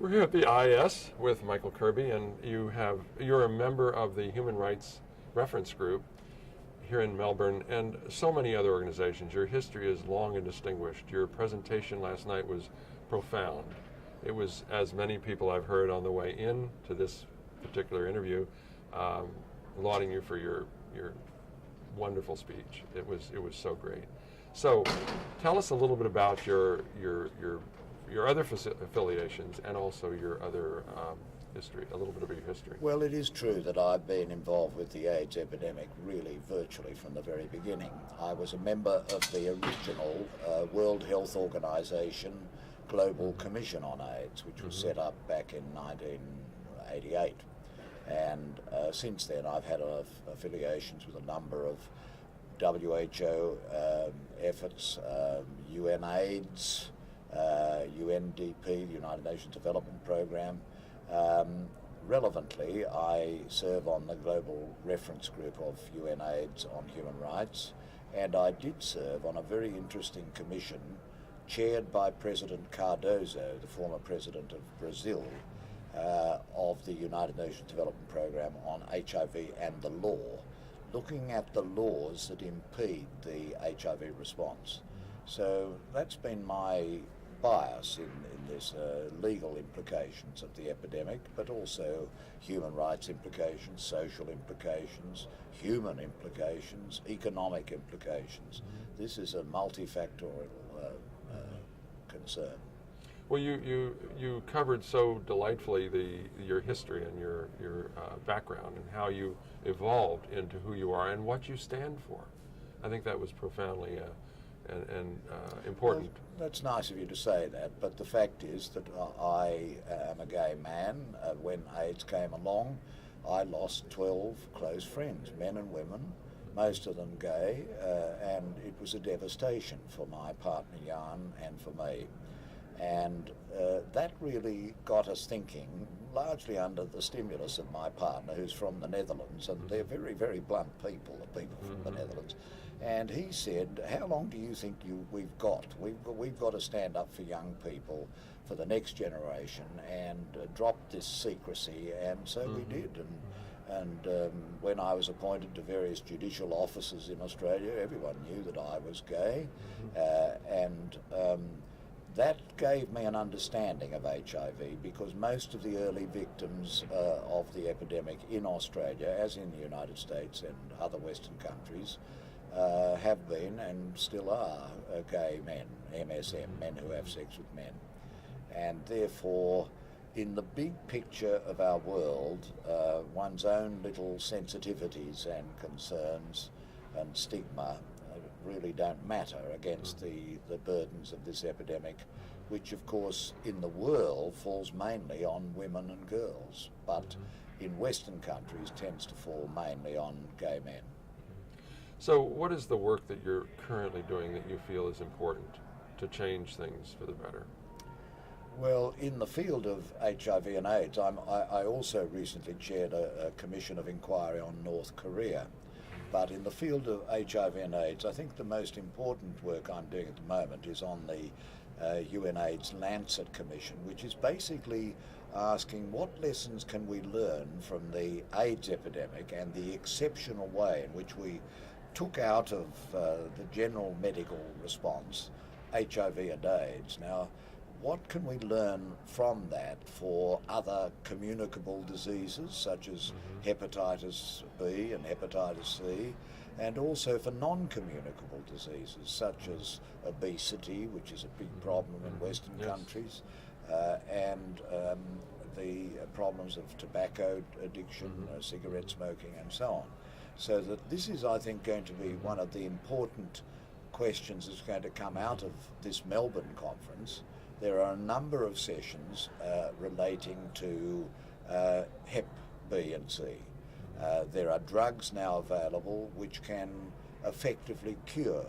We're here at the IS with Michael Kirby, and you're a member of the Human Rights Reference Group here in Melbourne, and so many other organizations. Your history is long and distinguished. Your presentation last night was profound. It was, as many people I've heard on the way in to this particular interview, lauding you for your wonderful speech. It was so great. So, tell us a little bit about your other affiliations and also your other history, a little bit of your history. Well, it is true that I've been involved with the AIDS epidemic really virtually from the very beginning. I was a member of the original World Health Organization Global Commission on AIDS, which was set up back in 1988. And since then I've had affiliations with a number of WHO efforts, UNAIDS, UNDP, the United Nations Development Programme. Relevantly, I serve on the Global Reference Group of UNAIDS on human rights, and I did serve on a very interesting commission chaired by President Cardoso, the former president of Brazil, of the United Nations Development Programme on HIV and the law, looking at the laws that impede the HIV response. So that's been my bias in this legal implications of the epidemic, but also human rights implications, social implications, human implications, economic implications. This is a multifactorial concern. Well, you covered so delightfully your history and your background and how you evolved into who you are and what you stand for. I think that was profoundly important. Well, that's nice of you to say that, but the fact is that I am a gay man. When AIDS came along, I lost 12 close friends, men and women, most of them gay, and it was a devastation for my partner Jan and for me. And that really got us thinking, largely under the stimulus of my partner, who's from the Netherlands, and they're very, very blunt people, the people from the Netherlands. And he said, how long do you think we've got? We've got to stand up for young people, for the next generation, and drop this secrecy, and so we did. And when I was appointed to various judicial offices in Australia, everyone knew that I was gay, and that gave me an understanding of HIV, because most of the early victims of the epidemic in Australia, as in the United States and other Western countries, have been and still are gay men, MSM, men who have sex with men. And therefore, in the big picture of our world, one's own little sensitivities and concerns and stigma really don't matter against the burdens of this epidemic, which of course in the world falls mainly on women and girls, but in Western countries tends to fall mainly on gay men. So what is the work that you're currently doing that you feel is important to change things for the better? Well, in the field of HIV and AIDS, I also recently chaired a commission of inquiry on North Korea. But in the field of HIV and AIDS, I think the most important work I'm doing at the moment is on the UNAIDS Lancet Commission, which is basically asking what lessons can we learn from the AIDS epidemic and the exceptional way in which we took out of the general medical response HIV and AIDS. Now, what can we learn from that for other communicable diseases such as hepatitis B and hepatitis C, and also for non-communicable diseases such as obesity, which is a big problem in Western countries, and the problems of tobacco addiction, cigarette smoking, and so on. So that this is, I think, going to be one of the important questions that's going to come out of this Melbourne conference. There are a number of sessions relating to Hep B and C. There are drugs now available which can effectively cure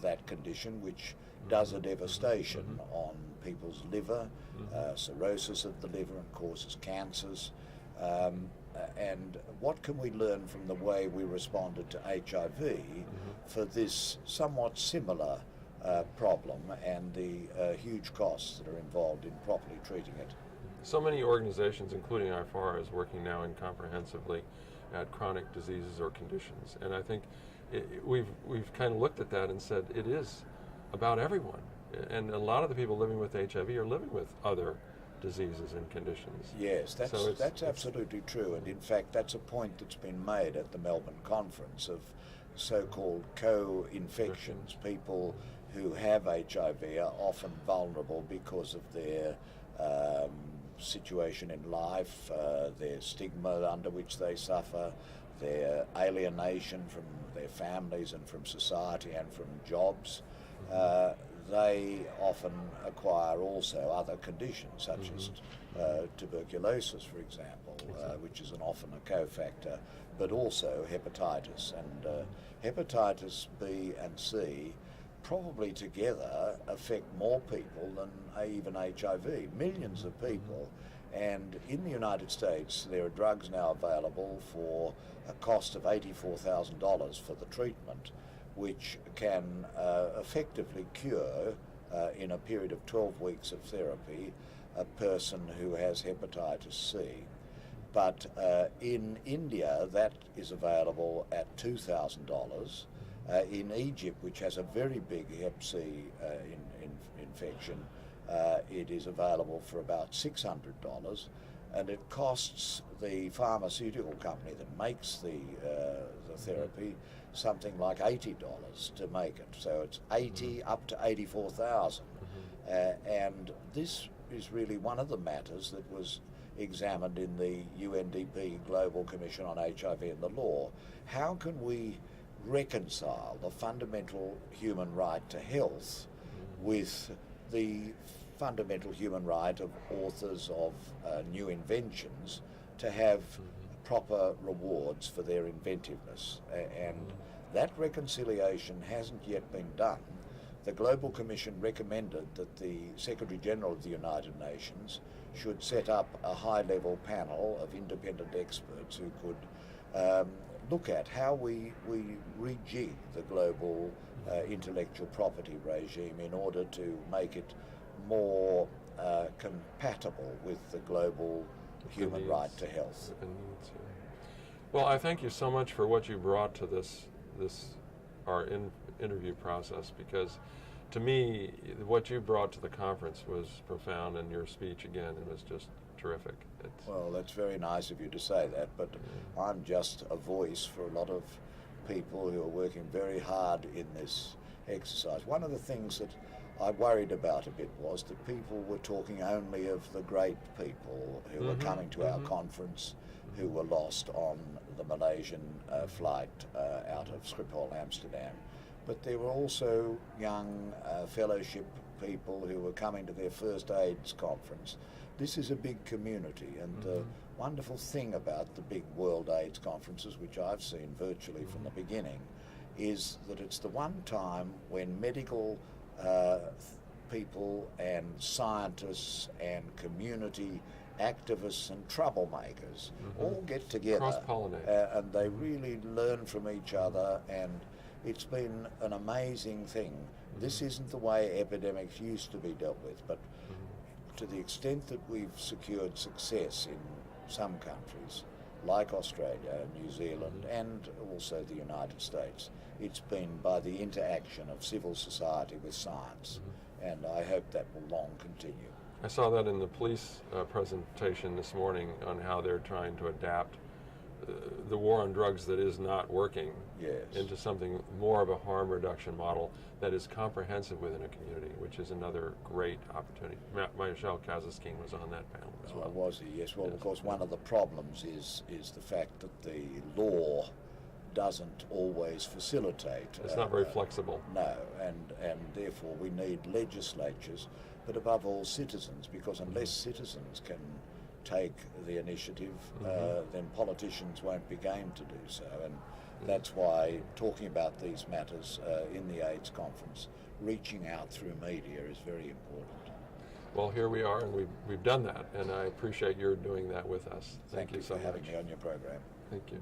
that condition, which does a devastation on people's liver, cirrhosis of the liver, and causes cancers. And what can we learn from the way we responded to HIV for this somewhat similar problem and the huge costs that are involved in properly treating it. So many organizations, including IFAR, is working now in comprehensively at chronic diseases or conditions, and I think we've kind of looked at that and said it is about everyone, and a lot of the people living with HIV are living with other diseases and conditions. Yes, that's absolutely true, and in fact that's a point that's been made at the Melbourne conference of so-called co-infections. People who have HIV are often vulnerable because of their situation in life, their stigma under which they suffer, their alienation from their families and from society and from jobs. They often acquire also other conditions such as tuberculosis, for example, which is often a cofactor, but also hepatitis. And hepatitis B and C probably together affect more people than even HIV, millions of people. And in the United States, there are drugs now available for a cost of $84,000 for the treatment, which can effectively cure, in a period of 12 weeks of therapy, a person who has hepatitis C. But in India, that is available at $2,000. In Egypt, which has a very big Hep C infection, it is available for about $600, and it costs the pharmaceutical company that makes the therapy something like $80 to make it. So it's 80 up to 84,000, and this is really one of the matters that was examined in the UNDP Global Commission on HIV and the Law. How can we reconcile the fundamental human right to health with the fundamental human right of authors of new inventions to have proper rewards for their inventiveness? And that reconciliation hasn't yet been done. The Global Commission recommended that the Secretary General of the United Nations should set up a high-level panel of independent experts who could look at how we rejig the global intellectual property regime in order to make it more compatible with the global human right to health. Well, I thank you so much for what you brought to our interview process, because to me, what you brought to the conference was profound, and your speech again, it was just terrific. Well, that's very nice of you to say that, but I'm just a voice for a lot of people who are working very hard in this exercise. One of the things that I worried about a bit was that people were talking only of the great people who were coming to our conference, who were lost on the Malaysian flight out of Schiphol, Amsterdam. But there were also young fellowship people who were coming to their first AIDS conference. This is a big community, and the wonderful thing about the big World AIDS conferences, which I've seen virtually from the beginning, is that it's the one time when medical people and scientists and community activists and troublemakers all get together, cross-pollinate, and they really learn from each other, and it's been an amazing thing. This isn't the way epidemics used to be dealt with, but to the extent that we've secured success in some countries, like Australia, New Zealand, and also the United States, it's been by the interaction of civil society with science, and I hope that will long continue. I saw that in the police presentation this morning on how they're trying to adapt the war on drugs that is not working into something more of a harm reduction model that is comprehensive within a community, which is another great opportunity. Michelle Kazaskin was on that panel as well. Was he? Yes. Well, of course, one of the problems is the fact that the law doesn't always facilitate. It's not very flexible. No, and therefore we need legislatures, but above all citizens, because unless citizens can take the initiative, then politicians won't be game to do so. And that's why talking about these matters in the AIDS conference, reaching out through media is very important. Well, here we are, and we've done that, and I appreciate your doing that with us. Thank you so for having much. me on your program. Thank you.